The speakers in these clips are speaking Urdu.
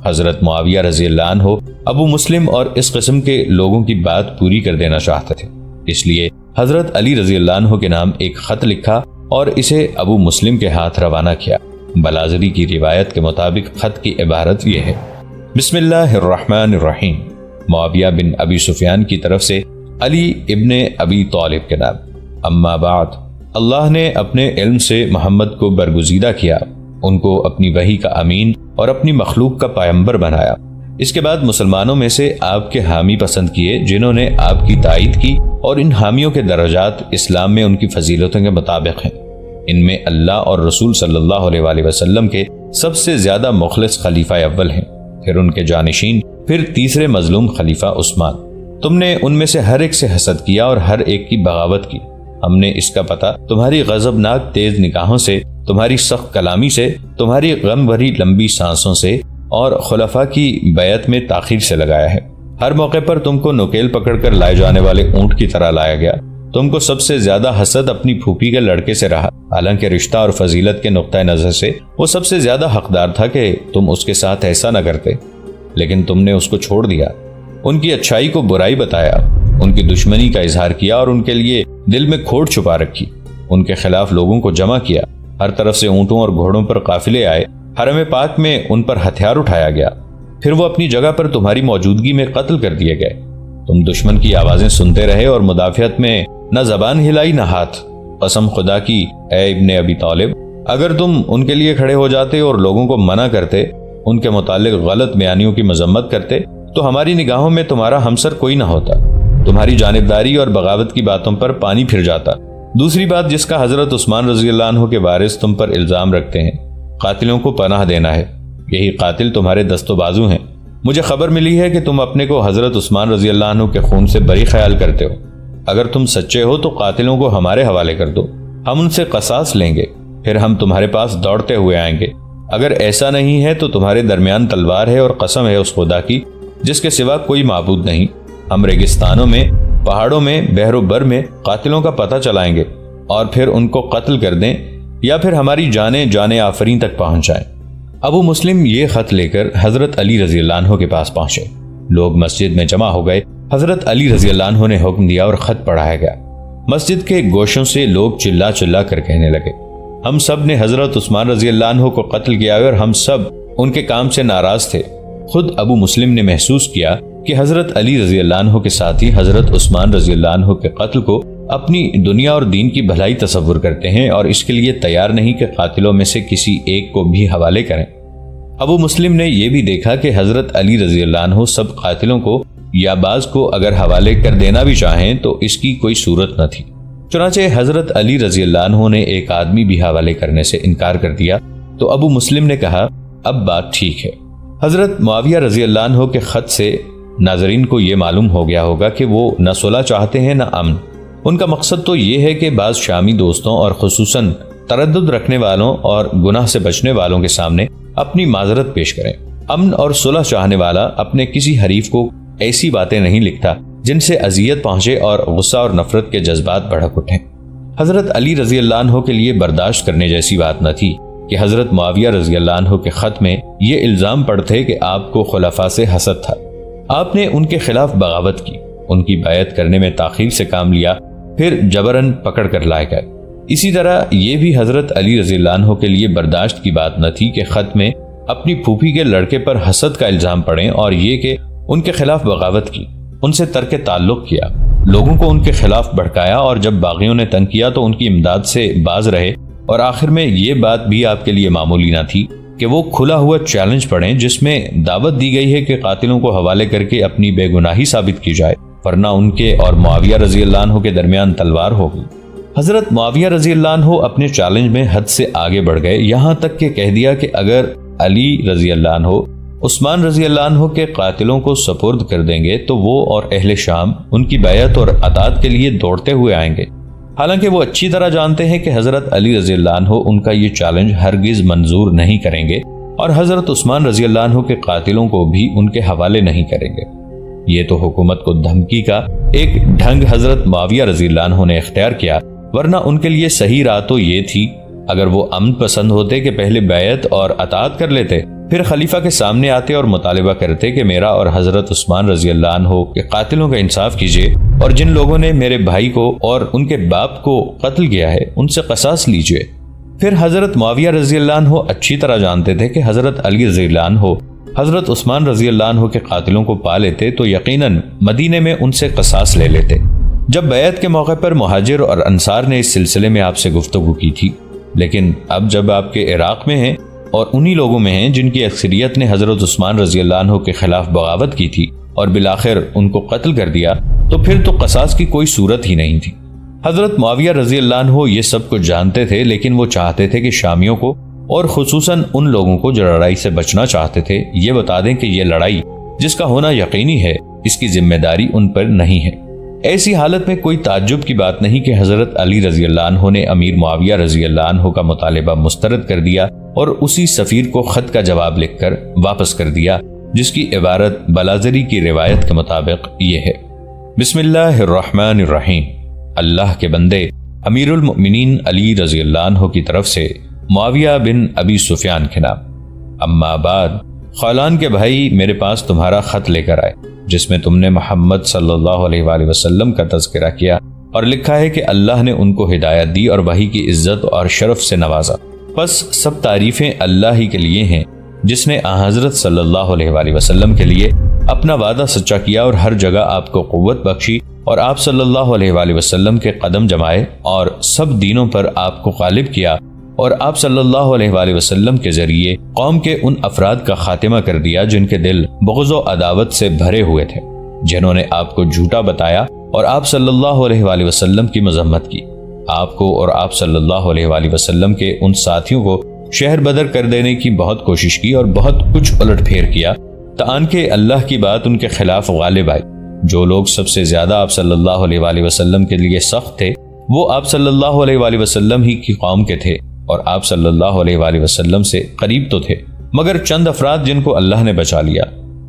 حضرت معاویہ رضی اللہ عنہ ابو مسلم اور اس قسم کے لوگوں کی بات پوری کر دینا چاہتے تھے، اس لیے حضرت علی رضی اللہ عنہ کے نام ایک خط لکھا اور اسے ابو مسلم کے ہاتھ روانہ کیا۔ بلازری کی روایت کے مطابق خط کی عبارت یہ ہے: بسم اللہ الرحمن الرحیم، معاویہ بن ابی سفیان کی طرف سے علی ابن ابی طالب کے نام۔ اما بعد، اللہ نے اپنے علم سے محمد کو برگزیدہ کیا، ان کو اپنی وحی کا امین اور اپنی مخلوق کا پیغمبر بنایا۔ اس کے بعد مسلمانوں میں سے آپ کے حامی پسند کیے جنہوں نے آپ کی تائید کی، اور ان حامیوں کے درجات اسلام میں ان کی فضیلتوں کے مطابق ہیں۔ ان میں اللہ اور رسول صلی اللہ علیہ وآلہ وسلم کے سب سے زیادہ مخلص خلیفہ اول ہیں، پھر ان کے جانشین، پھر تیسرے مظلوم خلیفہ عثمان۔ تم نے ان میں سے ہر ایک سے حسد کیا اور ہر ایک کی بغاوت کی۔ ہم نے اس کا پتہ تمہاری غضبناک تیز نگاہوں سے، تمہاری سخت کلامی سے، تمہاری غم بھری لمبی سانسوں سے اور خلفاء کی بیعت میں تاخیر سے لگایا ہے۔ ہر موقع پر تم کو نکیل پکڑ کر لائے جانے والے اونٹ کی طرح لایا گیا۔ تم کو سب سے زیادہ حسد اپنی پھوپھی کے لڑکے سے رہا، حالانکہ رشتہ اور فضیلت کے نقطہ نظر سے وہ سب سے زیادہ حقدار تھا کہ تم اس کے ساتھ ایسا نہ کرتے، لیکن تم نے اس کو چھوڑ دیا، ان کی اچھائی کو برائی بتایا، ان کی دشمنی کا اظہار کیا اور ان کے لیے دل میں کھوٹ چھپا رکھی، ان کے خلاف لوگوں کو جمع کیا، ہر طرف سے اونٹوں اور گھوڑوں پر قافلے آئے، حرم پاک میں ان پر ہتھیار اٹھایا گیا، پھر وہ اپنی جگہ پر تمہاری موجودگی میں قتل کر دیے گئے۔ تم دشمن کی آوازیں سنتے رہے اور مدافعت میں نہ زبان ہلائی نہ ہاتھ۔ قسم خدا کی اے ابن ابی طالب، اگر تم ان کے لیے کھڑے ہو جاتے اور لوگوں کو منع کرتے، ان کے متعلق غلط بیانیوں کی مذمت کرتے، تو ہماری نگاہوں میں تمہارا ہمسر کوئی نہ ہوتا، تمہاری جانبداری اور بغاوت کی باتوں پر پانی پھر جاتا۔ دوسری بات جس کا حضرت عثمان رضی اللہ عنہ کے وارث تم پر الزام رکھتے ہیں، قاتلوں کو پناہ دینا ہے۔ یہی قاتل تمہارے دست و بازو ہیں۔ مجھے خبر ملی ہے کہ تم اپنے کو حضرت عثمان رضی اللہ عنہ کے خون سے بری خیال کرتے ہو۔ اگر تم سچے ہو تو قاتلوں کو ہمارے حوالے کر دو، ہم ان سے قصاص لیں گے، پھر ہم تمہارے پاس دوڑتے ہوئے آئیں گے۔ اگر ایسا نہیں ہے تو تمہارے درمیان تلوار ہے، اور قسم ہے اس خدا کی جس کے سوا کوئی معبود نہیں، ہم ریگستانوں میں، پہاڑوں میں، بحر و بر میں قاتلوں کا پتہ چلائیں گے اور پھر ان کو قتل کر دیں، یا پھر ہماری جانیں آفرین تک پہنچ جائیں۔ ابو مسلم یہ خط لے کر حضرت علی رضی اللہ عنہ کے پاس پہنچے۔ لوگ مسجد میں جمع ہو گئے۔ حضرت علی رضی اللہ عنہ نے حکم دیا اور خط پڑھایا گیا۔ مسجد کے گوشوں سے لوگ چلا چلا کر کہنے لگے، ہم سب نے حضرت عثمان رضی اللہ عنہ کو قتل کیا اور ہم سب ان کے کام سے ناراض تھے۔ خود ابو مسلم نے محسوس کیا کہ حضرت علی رضی اللہ عنہ کے ساتھی حضرت عثمان رضی اللہ عنہ کے قتل کو اپنی دنیا اور دین کی بھلائی تصور کرتے ہیں اور اس کے لیے تیار نہیں کہ قاتلوں میں سے کسی ایک کو بھی حوالے کریں۔ ابو مسلم نے یہ بھی دیکھا کہ حضرت علی رضی اللہ عنہ سب قاتلوں کو یا بعض کو اگر حوالے کر دینا بھی چاہیں تو اس کی کوئی صورت نہ تھی۔ چنانچہ حضرت علی رضی اللہ عنہ نے ایک آدمی بھی حوالے کرنے سے انکار کر دیا تو ابو مسلم نے کہا، اب بات ٹھیک ہے۔ حضرت معاویہ رضی اللہ عنہ کے خط سے ناظرین کو یہ معلوم ہو گیا ہوگا کہ وہ نہ صلح چاہتے ہیں نہ امن۔ ان کا مقصد تو یہ ہے کہ بعض شامی دوستوں اور خصوصاً تردد رکھنے والوں اور گناہ سے بچنے والوں کے سامنے اپنی معذرت پیش کریں۔ امن اور صلح چاہنے والا اپنے کسی حریف کو ایسی باتیں نہیں لکھتا جن سے اذیت پہنچے اور غصہ اور نفرت کے جذبات بھڑک اٹھیں۔ حضرت علی رضی اللہ عنہ کے لیے برداشت کرنے جیسی بات نہ تھی کہ حضرت معاویہ رضی اللہ عنہ کے خط میں یہ الزام پڑتے کہ آپ کو خلفاء سے حسد تھا۔ آپ نے ان کے خلاف بغاوت کی، ان کی بیعت کرنے میں تاخیر سے کام لیا، پھر جبراً پکڑ کر لائے گئے۔ اسی طرح یہ بھی حضرت علی رضی اللہ عنہ کے لیے برداشت کی بات نہ تھی کہ خط میں اپنی پھوپھی کے لڑکے پر حسد کا الزام پڑیں اور یہ کہ ان کے خلاف بغاوت کی، ان سے ترک تعلق کیا، لوگوں کو ان کے خلاف بھڑکایا اور جب باغیوں نے تنگ کیا تو ان کی امداد سے باز رہے، اور آخر میں یہ بات بھی آپ کے لیے معمولی نہ تھی کہ وہ کھلا ہوا چیلنج پڑھیں جس میں دعوت دی گئی ہے کہ قاتلوں کو حوالے کر کے اپنی بے گناہی ثابت کی جائے، ورنہ ان کے اور معاویہ رضی اللہ عنہ کے درمیان تلوار ہوگی۔ حضرت معاویہ رضی اللہ عنہ اپنے چیلنج میں حد سے آگے بڑھ گئے، یہاں تک کہ کہہ دیا کہ اگر علی رضی اللہ عنہ عثمان رضی اللہ عنہ کے قاتلوں کو سپرد کر دیں گے تو وہ اور اہل شام ان کی بیعت اور اطاعت کے لیے دوڑتے ہوئے آئیں گے، حالانکہ وہ اچھی طرح جانتے ہیں کہ حضرت علی رضی اللہ عنہ ان کا یہ چیلنج ہرگز منظور نہیں کریں گے اور حضرت عثمان رضی اللہ عنہ کے قاتلوں کو بھی ان کے حوالے نہیں کریں گے۔ یہ تو حکومت کو دھمکی کا ایک ڈھنگ حضرت معاویہ رضی اللہ عنہ نے اختیار کیا، ورنہ ان کے لیے صحیح راہ تو یہ تھی، اگر وہ امن پسند ہوتے کہ پہلے بیعت اور اطاعت کر لیتے، پھر خلیفہ کے سامنے آتے اور مطالبہ کرتے کہ میرا اور حضرت عثمان رضی اللہ عنہ کے قاتلوں کا انصاف کیجیے، اور جن لوگوں نے میرے بھائی کو اور ان کے باپ کو قتل کیا ہے ان سے قصاص لیجیے۔ پھر حضرت معاویہ رضی اللہ عنہ اچھی طرح جانتے تھے کہ حضرت علی رضی اللہ عنہ حضرت عثمان رضی اللہ عنہ کے قاتلوں کو پا لیتے تو یقیناً مدینے میں ان سے قصاص لے لیتے۔ جب بیعت کے موقع پر مہاجر اور انصار نے اس سلسلے میں آپ سے گفتگو کی تھی، لیکن اب جب آپ کے عراق میں ہیں اور انہی لوگوں میں ہیں جن کی اکثریت نے حضرت عثمان رضی اللہ عنہ کے خلاف بغاوت کی تھی اور بالآخر ان کو قتل کر دیا، تو پھر تو قصاص کی کوئی صورت ہی نہیں تھی۔ حضرت معاویہ رضی اللہ عنہ یہ سب کچھ جانتے تھے، لیکن وہ چاہتے تھے کہ شامیوں کو اور خصوصاً ان لوگوں کو جو لڑائی سے بچنا چاہتے تھے یہ بتا دیں کہ یہ لڑائی جس کا ہونا یقینی ہے اس کی ذمہ داری ان پر نہیں ہے۔ ایسی حالت میں کوئی تعجب کی بات نہیں کہ حضرت علی رضی اللہ عنہ نے امیر معاویہ رضی اللہ عنہ کا مطالبہ مسترد کر دیا اور اسی سفیر کو خط کا جواب لکھ کر واپس کر دیا، جس کی عبارت بلازری کی روایت کے مطابق یہ ہے: بسم اللہ الرحمن الرحیم، اللہ کے بندے امیر المؤمنین علی رضی اللہ عنہ کی طرف سے معاویہ بن ابی سفیان کے نام۔ اما بعد، خولان کے بھائی میرے پاس تمہارا خط لے کر آئے جس میں تم نے محمد صلی اللہ علیہ وآلہ وسلم کا تذکرہ کیا اور لکھا ہے کہ اللہ نے ان کو ہدایت دی اور وحی کی عزت اور شرف سے نوازا۔ پس سب تعریفیں اللہ ہی کے لیے ہیں جس نے حضرت صلی اللہ علیہ وآلہ وسلم کے لیے اپنا وعدہ سچا کیا اور ہر جگہ آپ کو قوت بخشی اور آپ صلی اللہ علیہ وآلہ وسلم کے قدم جمائے اور سب دینوں پر آپ کو غالب کیا، اور آپ صلی اللہ علیہ وآلہ وسلم کے ذریعے قوم کے ان افراد کا خاتمہ کر دیا جن کے دل بغض و عداوت سے بھرے ہوئے تھے، جنہوں نے آپ کو جھوٹا بتایا اور آپ صلی اللہ علیہ وآلہ وسلم کی مذمت کی۔ آپ کو اور آپ صلی اللہ علیہ وآلہ وسلم کے ان ساتھیوں کو شہر بدر کر دینے کی بہت کوشش کی اور بہت کچھ الٹ پھیر کیا، تاں کہ اللہ کی بات ان کے خلاف غالب آئی۔ جو لوگ سب سے زیادہ آپ صلی اللہ علیہ وآلہ وسلم کے لیے سخت تھے وہ آپ صلی اللہ علیہ وآلہ وسلم ہی کی قوم کے تھے، اور آپ صلی اللہ علیہ وآلہ وسلم سے قریب تو تھے مگر چند افراد جن کو اللہ نے بچا لیا۔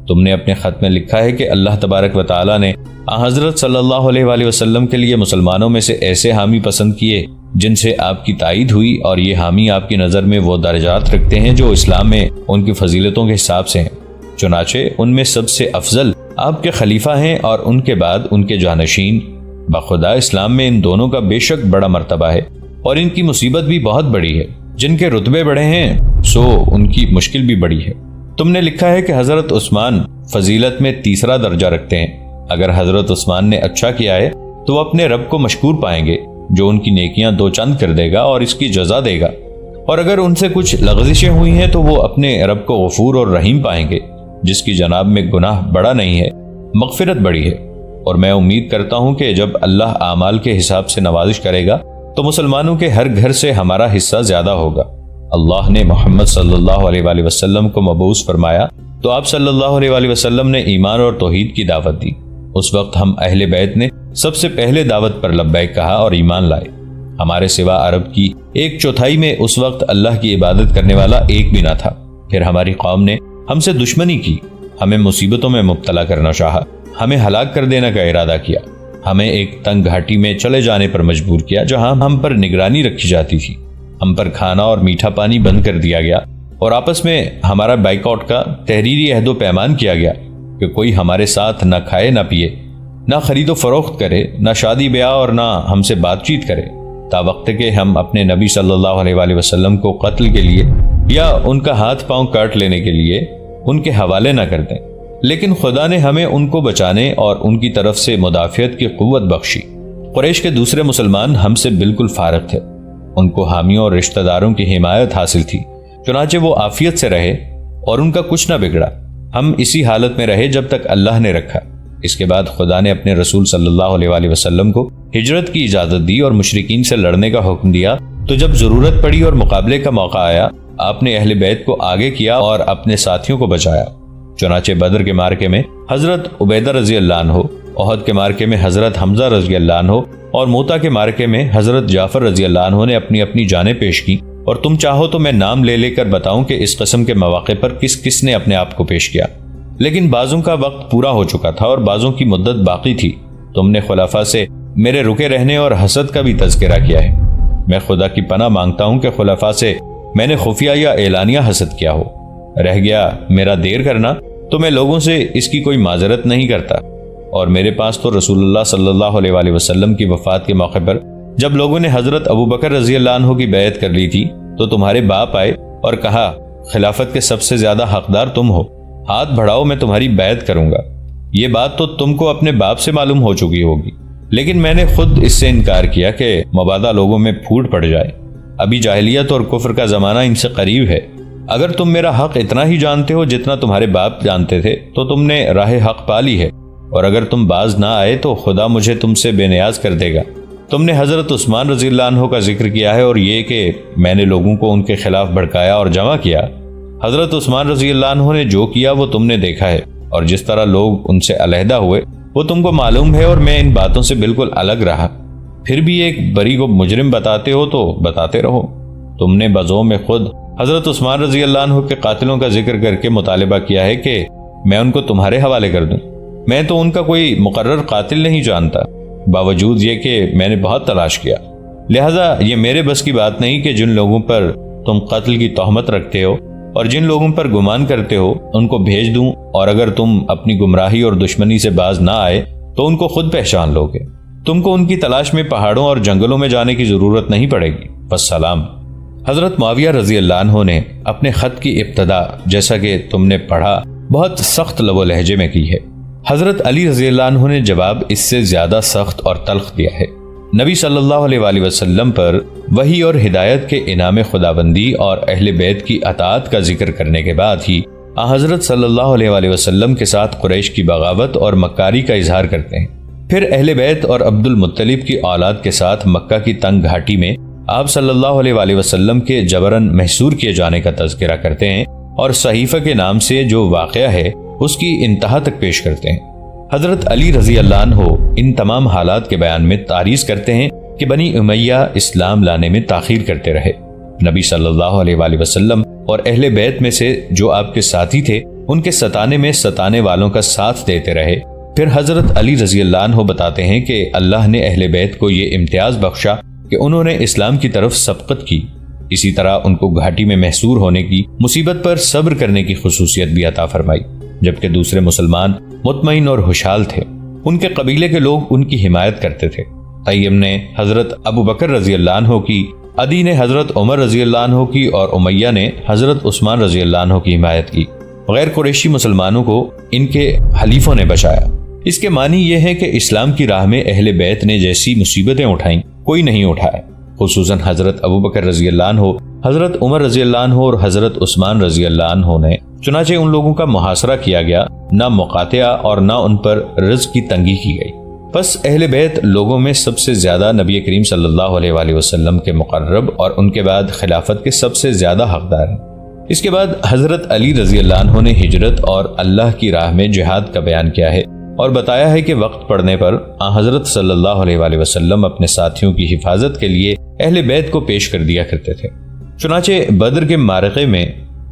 تم نے اپنے خط میں لکھا ہے کہ اللہ تبارک و تعالی نے حضرت صلی اللہ علیہ وآلہ وسلم کے لیے مسلمانوں میں سے ایسے حامی پسند کیے جن سے آپ کی تائید ہوئی، اور یہ حامی آپ کی نظر میں وہ درجات رکھتے ہیں جو اسلام میں ان کی فضیلتوں کے حساب سے ہیں۔ چنانچہ ان میں سب سے افضل آپ کے خلیفہ ہیں اور ان کے بعد ان کے جانشین۔ بخدا اسلام میں ان دونوں کا بے شک بڑا مرتبہ ہے اور ان کی مصیبت بھی بہت بڑی ہے۔ جن کے رتبے بڑے ہیں سو ان کی مشکل بھی بڑی ہے۔ تم نے لکھا ہے کہ حضرت عثمان فضیلت میں تیسرا درجہ رکھتے ہیں۔ اگر حضرت عثمان نے اچھا کیا ہے تو وہ اپنے رب کو مشکور پائیں گے جو ان کی نیکیاں دو چند کر دے گا اور اس کی جزا دے گا، اور اگر ان سے کچھ لغزشیں ہوئی ہیں تو وہ اپنے رب کو غفور اور رحیم پائیں گے جس کی جناب میں گناہ بڑا نہیں ہے، مغفرت بڑی ہے۔ اور میں امید کرتا ہوں کہ جب اللہ اعمال کے حساب سے نوازش کرے گا تو مسلمانوں کے ہر گھر سے ہمارا حصہ زیادہ ہوگا۔ اللہ نے محمد صلی اللہ علیہ وآلہ وسلم کو مبعوث فرمایا تو آپ صلی اللہ علیہ وآلہ وسلم نے ایمان اور توحید کی دعوت دی۔ اس وقت ہم اہل بیت نے سب سے پہلے دعوت پر لبیک کہا اور ایمان لائے۔ ہمارے سوا عرب کی 1/4 میں اس وقت اللہ کی عبادت کرنے والا ایک بھی نہ تھا۔ پھر ہماری قوم نے ہم سے دشمنی کی، ہمیں مصیبتوں میں مبتلا کرنا چاہا، ہمیں ہلاک کر دینے کا ارادہ کیا، ہمیں ایک تنگ گھاٹی میں چلے جانے پر مجبور کیا جہاں ہم پر نگرانی رکھی جاتی تھی۔ ہم پر کھانا اور میٹھا پانی بند کر دیا گیا اور آپس میں ہمارا بائیکاٹ کا تحریری عہد و پیمان کیا گیا کہ کوئی ہمارے ساتھ نہ کھائے نہ پیے، نہ خرید و فروخت کرے، نہ شادی بیاہ اور نہ ہم سے بات چیت کرے، تا وقت کہ ہم اپنے نبی صلی اللہ علیہ وآلہ وسلم کو قتل کے لیے یا ان کا ہاتھ پاؤں کاٹ لینے کے لیے ان کے حوالے نہ کر دیں۔ لیکن خدا نے ہمیں ان کو بچانے اور ان کی طرف سے مدافعت کی قوت بخشی۔ قریش کے دوسرے مسلمان ہم سے بالکل فارغ تھے، ان کو حامیوں اور رشتہ داروں کی حمایت حاصل تھی، چنانچہ وہ عافیت سے رہے اور ان کا کچھ نہ بگڑا۔ ہم اسی حالت میں رہے جب تک اللہ نے رکھا۔ اس کے بعد خدا نے اپنے رسول صلی اللہ علیہ وآلہ وسلم کو ہجرت کی اجازت دی اور مشرکین سے لڑنے کا حکم دیا، تو جب ضرورت پڑی اور مقابلے کا موقع آیا آپ نے اہل بیت کو آگے کیا اور اپنے ساتھیوں کو بچایا۔ چنانچہ بدر کے مارکے میں حضرت عبیدہ رضی اللہ عنہ، احد کے مارکے میں حضرت حمزہ رضی اللہ عنہ اور موتا کے مارکے میں حضرت جعفر رضی اللہ عنہ نے اپنی اپنی جانیں پیش کی، اور تم چاہو تو میں نام لے لے کر بتاؤں کہ اس قسم کے مواقع پر کس کس نے اپنے آپ کو پیش کیا، لیکن بعضوں کا وقت پورا ہو چکا تھا اور بعضوں کی مدت باقی تھی۔ تم نے خلفاء سے میرے رکے رہنے اور حسد کا بھی تذکرہ کیا ہے۔ میں خدا کی پناہ مانگتا ہوں کہ خلفاء سے میں نے خفیہ یا اعلانیہ حسد کیا ہو۔ رہ گیا میرا دیر کرنا تو میں لوگوں سے اس کی کوئی معذرت نہیں کرتا، اور میرے پاس تو رسول اللہ صلی اللہ علیہ وآلہ وسلم کی وفات کے موقع پر جب لوگوں نے حضرت ابو بکر رضی اللہ عنہ کی بیعت کر لی تھی تو تمہارے باپ آئے اور کہا خلافت کے سب سے زیادہ حقدار تم ہو، ہاتھ بڑھاؤ میں تمہاری بیعت کروں گا۔ یہ بات تو تم کو اپنے باپ سے معلوم ہو چکی ہوگی، لیکن میں نے خود اس سے انکار کیا کہ مبادا لوگوں میں پھوٹ پڑ جائے۔ ابھی جاہلیت اور کفر کا زمانہ ان سے قریب ہے، اگر تم میرا حق اتنا ہی جانتے ہو جتنا تمہارے باپ جانتے تھے تو تم نے راہ حق پا لی ہے، اور اگر تم باز نہ آئے تو خدا مجھے تم سے بے نیاز کر دے گا۔ تم نے حضرت عثمان رضی اللہ عنہ کا ذکر کیا ہے، اور یہ کہ میں نے لوگوں کو ان کے خلاف بھڑکایا اور جمع کیا۔ حضرت عثمان رضی اللہ عنہ نے جو کیا وہ تم نے دیکھا ہے، اور جس طرح لوگ ان سے علیحدہ ہوئے وہ تم کو معلوم ہے، اور میں ان باتوں سے بالکل الگ رہا۔ پھر بھی ایک بری کو مجرم بتاتے ہو تو بتاتے رہو۔ تم نے بزوں میں خود حضرت عثمان رضی اللہ عنہ کے قاتلوں کا ذکر کر کے مطالبہ کیا ہے کہ میں ان کو تمہارے حوالے کر دوں۔ میں تو ان کا کوئی مقرر قاتل نہیں جانتا، باوجود یہ کہ میں نے بہت تلاش کیا، لہذا یہ میرے بس کی بات نہیں کہ جن لوگوں پر تم قتل کی تہمت رکھتے ہو اور جن لوگوں پر گمان کرتے ہو ان کو بھیج دوں، اور اگر تم اپنی گمراہی اور دشمنی سے باز نہ آئے تو ان کو خود پہچان لو گے۔ تم کو ان کی تلاش میں پہاڑوں اور جنگلوں میں جانے کی ضرورت نہیں پڑے گی۔ والسلام۔ حضرت معاویہ رضی اللہ عنہ نے اپنے خط کی ابتدا جیسا کہ تم نے پڑھا بہت سخت لب و لہجے میں کی ہے۔ حضرت علی رضی اللہ عنہ نے جواب اس سے زیادہ سخت اور تلخ دیا ہے۔ نبی صلی اللہ علیہ وآلہ وسلم پر وحی اور ہدایت کے انعام خداوندی اور اہل بیت کی اطاعت کا ذکر کرنے کے بعد ہی حضرت صلی اللہ علیہ وآلہ وسلم کے ساتھ قریش کی بغاوت اور مکاری کا اظہار کرتے ہیں۔ پھر اہل بیت اور عبد المطلب کی اولاد کے ساتھ مکہ کی تنگ گھاٹی میں آپ صلی اللہ علیہ وآلہ وسلم کے جبراً محصور کیے جانے کا تذکرہ کرتے ہیں، اور صحیفہ کے نام سے جو واقعہ ہے اس کی انتہا تک پیش کرتے ہیں۔ حضرت علی رضی اللہ عنہ ان تمام حالات کے بیان میں تعریض کرتے ہیں کہ بنی امیہ اسلام لانے میں تاخیر کرتے رہے، نبی صلی اللہ علیہ وآلہ وسلم اور اہل بیت میں سے جو آپ کے ساتھی تھے ان کے ستانے میں ستانے والوں کا ساتھ دیتے رہے۔ پھر حضرت علی رضی اللہ عنہ بتاتے ہیں کہ اللہ نے اہل بیت کو یہ امتیاز بخشا کہ انہوں نے اسلام کی طرف سبقت کی، اسی طرح ان کو گھاٹی میں محصور ہونے کی مصیبت پر صبر کرنے کی خصوصیت بھی عطا فرمائی، جبکہ دوسرے مسلمان مطمئن اور خوشحال تھے۔ ان کے قبیلے کے لوگ ان کی حمایت کرتے تھے۔ تیم نے حضرت ابو بکر رضی اللہ عنہ کی، عدی نے حضرت عمر رضی اللہ عنہ کی، اور امیہ نے حضرت عثمان رضی اللہ عنہ کی حمایت کی۔ غیر قریشی مسلمانوں کو ان کے حلیفوں نے بچایا۔ اس کے معنی یہ ہے کہ اسلام کی راہ میں اہل بیت نے جیسی مصیبتیں اٹھائیں کوئی نہیں اٹھایا، خصوصاً حضرت ابو بکر رضی اللہ عنہ، حضرت عمر رضی اللہ عنہ اور حضرت عثمان رضی اللہ عنہ نے۔ چنانچہ ان لوگوں کا محاصرہ کیا گیا، نہ مقاطعہ اور نہ ان پر رزق کی تنگی کی گئی۔ پس اہل بیت لوگوں میں سب سے زیادہ نبی کریم صلی اللہ علیہ وآلہ وسلم کے مقرب، اور ان کے بعد خلافت کے سب سے زیادہ حقدار ہیں۔ اس کے بعد حضرت علی رضی اللہ عنہ نے ہجرت اور اللہ کی راہ میں جہاد کا بیان کیا ہے، اور بتایا ہے کہ وقت پڑنے پر حضرت صلی اللہ علیہ وآلہ وسلم اپنے ساتھیوں کی حفاظت کے لیے اہل بیت کو پیش کر دیا کرتے تھے۔ چنانچہ بدر کے معرکے میں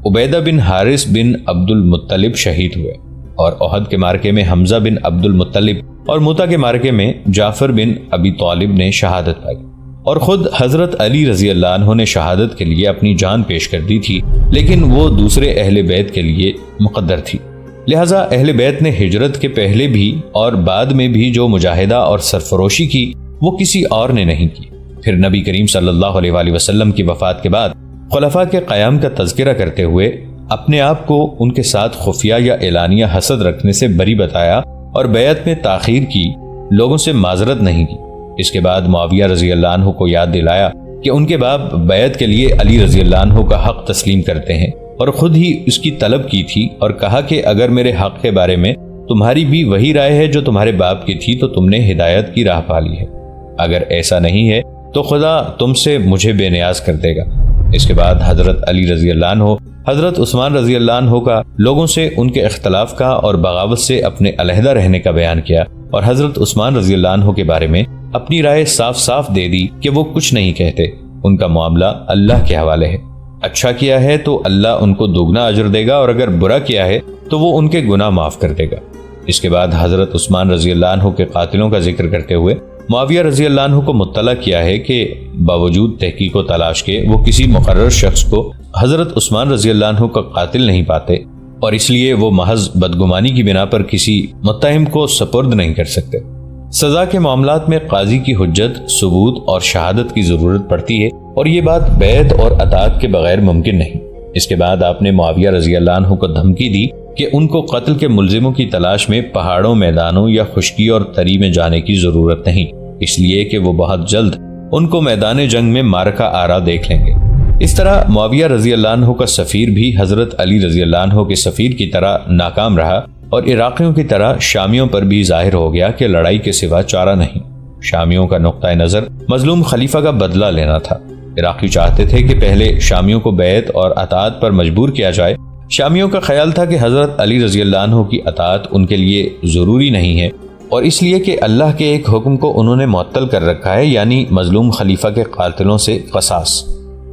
عبیدہ بن حارث بن عبد المطلب شہید ہوئے، اور احد کے معرکے میں حمزہ بن عبد المطلب اور موتا کے معرکے میں جعفر بن ابی طالب نے شہادت پائی، اور خود حضرت علی رضی اللہ عنہ نے شہادت کے لیے اپنی جان پیش کر دی تھی، لیکن وہ دوسرے اہل بیت کے لیے مقدر تھی۔ لہٰذا اہل بیت نے ہجرت کے پہلے بھی اور بعد میں بھی جو مجاہدہ اور سرفروشی کی وہ کسی اور نے نہیں کی۔ پھر نبی کریم صلی اللہ علیہ وآلہ وسلم کی وفات کے بعد خلفاء کے قیام کا تذکرہ کرتے ہوئے اپنے آپ کو ان کے ساتھ خفیہ یا اعلانیہ حسد رکھنے سے بری بتایا، اور بیعت میں تاخیر کی، لوگوں سے معذرت نہیں کی۔ اس کے بعد معاویہ رضی اللہ عنہ کو یاد دلایا کہ ان کے باپ بیعت کے لیے علی رضی اللہ عنہ کا حق تسلیم کرتے ہیں، اور خود ہی اس کی طلب کی تھی، اور کہا کہ اگر میرے حق کے بارے میں تمہاری بھی وہی رائے ہے جو تمہارے باپ کی تھی تو تم نے ہدایت کی راہ پا لی ہے، اگر ایسا نہیں ہے تو خدا تم سے مجھے بے نیاز کر دے گا۔ اس کے بعد حضرت علی رضی اللہ عنہ، حضرت عثمان رضی اللہ عنہ کا لوگوں سے ان کے اختلاف کا اور بغاوت سے اپنے علیحدہ رہنے کا بیان کیا، اور حضرت عثمان رضی اللہ عنہ کے بارے میں اپنی رائے صاف صاف دے دی کہ وہ کچھ نہیں کہتے، ان کا معاملہ اللہ کے حوالے ہے، اچھا کیا ہے تو اللہ ان کو دوگنا اجر دے گا، اور اگر برا کیا ہے تو وہ ان کے گناہ معاف کر دے گا۔ اس کے بعد حضرت عثمان رضی اللہ عنہ کے قاتلوں کا ذکر کرتے ہوئے معاویہ رضی اللہ عنہ کو مطلع کیا ہے کہ باوجود تحقیق و تلاش کے وہ کسی مقرر شخص کو حضرت عثمان رضی اللہ عنہ کا قاتل نہیں پاتے، اور اس لیے وہ محض بدگمانی کی بنا پر کسی متہم کو سپرد نہیں کر سکتے۔ سزا کے معاملات میں قاضی کی حجت، ثبوت اور شہادت کی ضرورت پڑتی ہے، اور یہ بات بیعت اور اطاعت کے بغیر ممکن نہیں۔ اس کے بعد آپ نے معاویہ رضی اللہ عنہ کو دھمکی دی کہ ان کو قتل کے ملزموں کی تلاش میں پہاڑوں، میدانوں یا خشکی اور تری میں جانے کی ضرورت نہیں، اس لیے کہ وہ بہت جلد ان کو میدان جنگ میں مارکہ آرا دیکھ لیں گے۔ اس طرح معاویہ رضی اللہ عنہ کا سفیر بھی حضرت علی رضی اللہ عنہ کے سفیر کی طرح ناکام رہا، اور عراقیوں کی طرح شامیوں پر بھی ظاہر ہو گیا کہ لڑائی کے سوا چارہ نہیں۔ شامیوں کا نقطہ نظر مظلوم خلیفہ کا بدلہ لینا تھا۔ عراقی چاہتے تھے کہ پہلے شامیوں کو بیعت اور اطاعت پر مجبور کیا جائے۔ شامیوں کا خیال تھا کہ حضرت علی رضی اللہ عنہ کی اطاعت ان کے لیے ضروری نہیں ہے، اور اس لیے کہ اللہ کے ایک حکم کو انہوں نے معطل کر رکھا ہے، یعنی مظلوم خلیفہ کے قاتلوں سے قصاص۔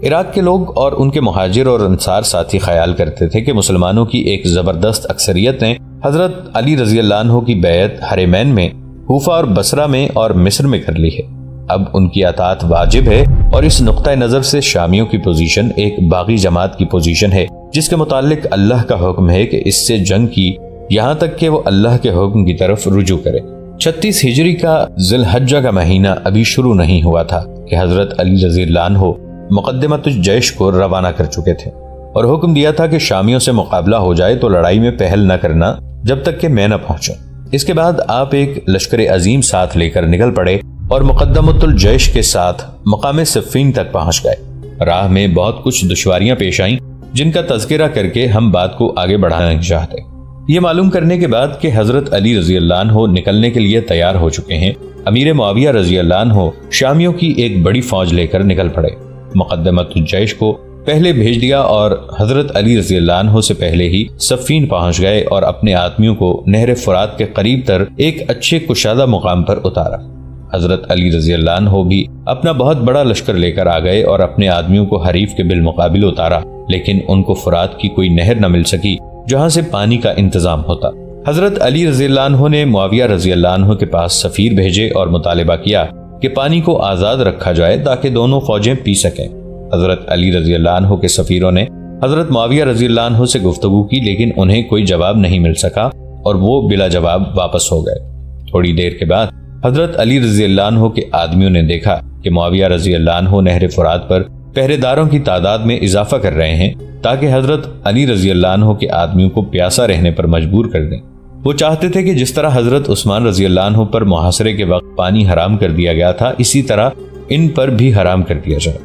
عراق کے لوگ اور ان کے مہاجر اور انصار ساتھی خیال کرتے تھے کہ مسلمانوں کی ایک زبردست اکثریت نے حضرت علی رضی اللہ عنہ کی بیعت حرمین میں، کوفہ اور بصرہ میں اور مصر میں کر لی ہے۔ اب ان کی اطاعت واجب ہے، اور اس نقطہ نظر سے شامیوں کی پوزیشن ایک باغی جماعت کی پوزیشن ہے جس کے متعلق اللہ کا حکم ہے کہ اس سے جنگ کی، یہاں تک کہ وہ اللہ کے حکم کی طرف رجوع کرے۔ 36 ہجری کا ذی الحجہ کا مہینہ ابھی شروع نہیں ہوا تھا کہ حضرت علی رضی اللہ عنہ مقدمۃ الجیش کو روانہ کر چکے تھے، اور حکم دیا تھا کہ شامیوں سے مقابلہ ہو جائے تو لڑائی میں پہل نہ کرنا جب تک کہ میں نہ پہنچوں۔ اس کے بعد آپ ایک لشکر عظیم ساتھ لے کر نکل پڑے اور مقدمۃ الجیش کے ساتھ مقام صفین تک پہنچ گئے۔ راہ میں بہت کچھ دشواریاں پیش آئیں جن کا تذکرہ کر کے ہم بات کو آگے بڑھانا نہیں چاہتے۔ یہ معلوم کرنے کے بعد کہ حضرت علی رضی اللہ عنہ نکلنے کے لیے تیار ہو چکے ہیں، امیر معاویہ رضی اللہ عنہ شامیوں کی ایک بڑی فوج لے کر نکل پڑے۔ مقدمۃ الجیش کو پہلے بھیج دیا اور حضرت علی رضی اللہ عنہ سے پہلے ہی صفین پہنچ گئے اور اپنے آدمیوں کو نہر فرات کے قریب تر ایک اچھے کشادہ مقام پر اتارا۔ حضرت علی رضی اللہ عنہ بھی اپنا بہت بڑا لشکر لے کر آ گئے اور اپنے آدمیوں کو حریف کے بالمقابل اتارا، لیکن ان کو فرات کی کوئی نہر نہ مل سکی جہاں سے پانی کا انتظام ہوتا۔ حضرت علی رضی اللہ عنہ نے معاویہ رضی اللہ عنہ کے پاس سفیر بھیجے اور مطالبہ کیا کہ پانی کو آزاد رکھا جائے تاکہ دونوں فوجیں پی سکیں۔ حضرت علی رضی اللہ عنہ کے سفیروں نے حضرت معاویہ رضی اللہ عنہ سے گفتگو کی، لیکن انہیں کوئی جواب نہیں مل سکا اور وہ بلا جواب واپس ہو گئے۔ تھوڑی دیر کے بعد حضرت علی رضی اللہ عنہ کے آدمیوں نے دیکھا کہ معاویہ رضی اللہ عنہ نہر فرات پر پہرے داروں کی تعداد میں اضافہ کر رہے ہیں تاکہ حضرت علی رضی اللہ عنہ کے آدمیوں کو پیاسا رہنے پر مجبور کر دیں۔ وہ چاہتے تھے کہ جس طرح حضرت عثمان رضی اللہ عنہ پر محاصرے کے وقت پانی حرام کر دیا گیا تھا، اسی طرح ان پر بھی حرام کر دیا جائے۔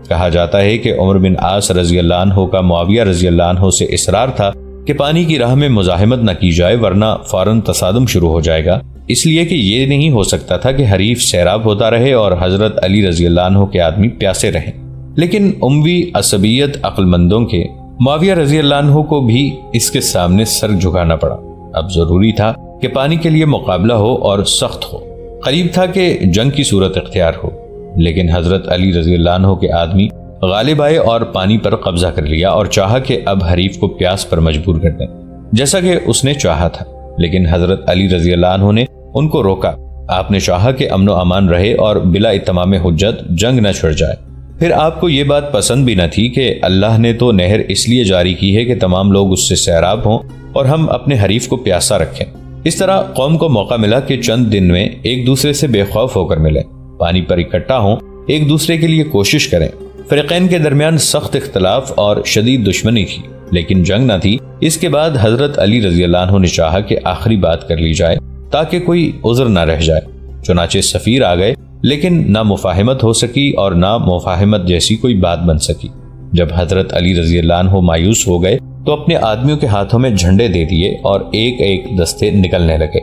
کہا جاتا ہے کہ عمر بن عاص رضی اللہ عنہ کا معاویہ رضی اللہ عنہ سے اصرار تھا کہ پانی کی راہ میں مزاحمت نہ کی جائے ورنہ فوراً تصادم شروع ہو جائے گا، اس لیے کہ یہ نہیں ہو سکتا تھا کہ حریف سیراب ہوتا رہے اور حضرت علی رضی اللہ عنہ کے آدمی پیاسے رہیں۔ لیکن اموی عصبیت عقل مندوں کے معاویہ رضی اللہ عنہ کو بھی اس کے سامنے سر جھکانا پڑا۔ اب ضروری تھا کہ پانی کے لیے مقابلہ ہو اور سخت ہو، قریب تھا کہ جنگ کی صورت اختیار ہو، لیکن حضرت علی رضی اللہ عنہ کے آدمی غالب آئے اور پانی پر قبضہ کر لیا اور چاہا کہ اب حریف کو پیاس پر مجبور کر دیں، جیسا کہ اس نے چاہا تھا۔ لیکن حضرت علی رضی اللہ عنہ نے ان کو روکا۔ آپ نے چاہا کہ امن و امان رہے اور بلا اتمام حجت جنگ نہ چھڑ جائے۔ پھر آپ کو یہ بات پسند بھی نہ تھی کہ اللہ نے تو نہر اس لیے جاری کی ہے کہ تمام لوگ اس سے سیراب ہوں اور ہم اپنے حریف کو پیاسا رکھیں۔ اس طرح قوم کو موقع ملا کہ چند دن میں ایک دوسرے سے بے خوف ہو کر ملیں، پانی پر اکٹھا ہوں، ایک دوسرے کے لیے کوشش کریں۔ فریقین کے درمیان سخت اختلاف اور شدید دشمنی تھی، لیکن جنگ نہ تھی۔ اس کے بعد حضرت علی رضی اللہ عنہ نے چاہا کہ آخری بات کر لی جائے تاکہ کوئی عذر نہ رہ جائے۔ چنانچہ سفیر آ گئے، لیکن نہ مفاہمت ہو سکی اور نہ مفاہمت جیسی کوئی بات بن سکی۔ جب حضرت علی رضی اللہ عنہ مایوس ہو گئے تو اپنے آدمیوں کے ہاتھوں میں جھنڈے دے دیے اور ایک ایک دستے نکلنے لگے۔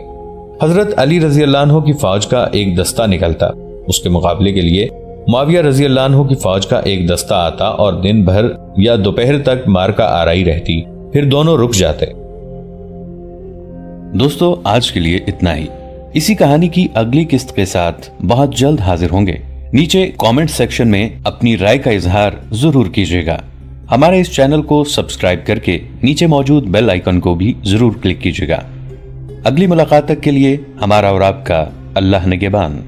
حضرت علی رضی اللہ عنہ کی فوج کا ایک دستہ نکلتا، اس کے مقابلے کے لیے معاویہ رضی اللہ عنہ کی فوج کا ایک دستہ آتا اور دن بھر یا دوپہر تک مارکہ آرائی رہتی، پھر دونوں رک جاتے۔ دوستو، آج کے لیے اتنا ہی۔ اسی کہانی کی اگلی قسط کے ساتھ بہت جلد حاضر ہوں گے۔ نیچے کامنٹ سیکشن میں اپنی رائے کا اظہار ضرور کیجیے گا۔ ہمارے اس چینل کو سبسکرائب کر کے نیچے موجود بیل آئیکن کو بھی ضرور کلک کیجیے گا۔ اگلی ملاقات تک کے لیے ہمارا اور آپ کا اللہ نگہبان۔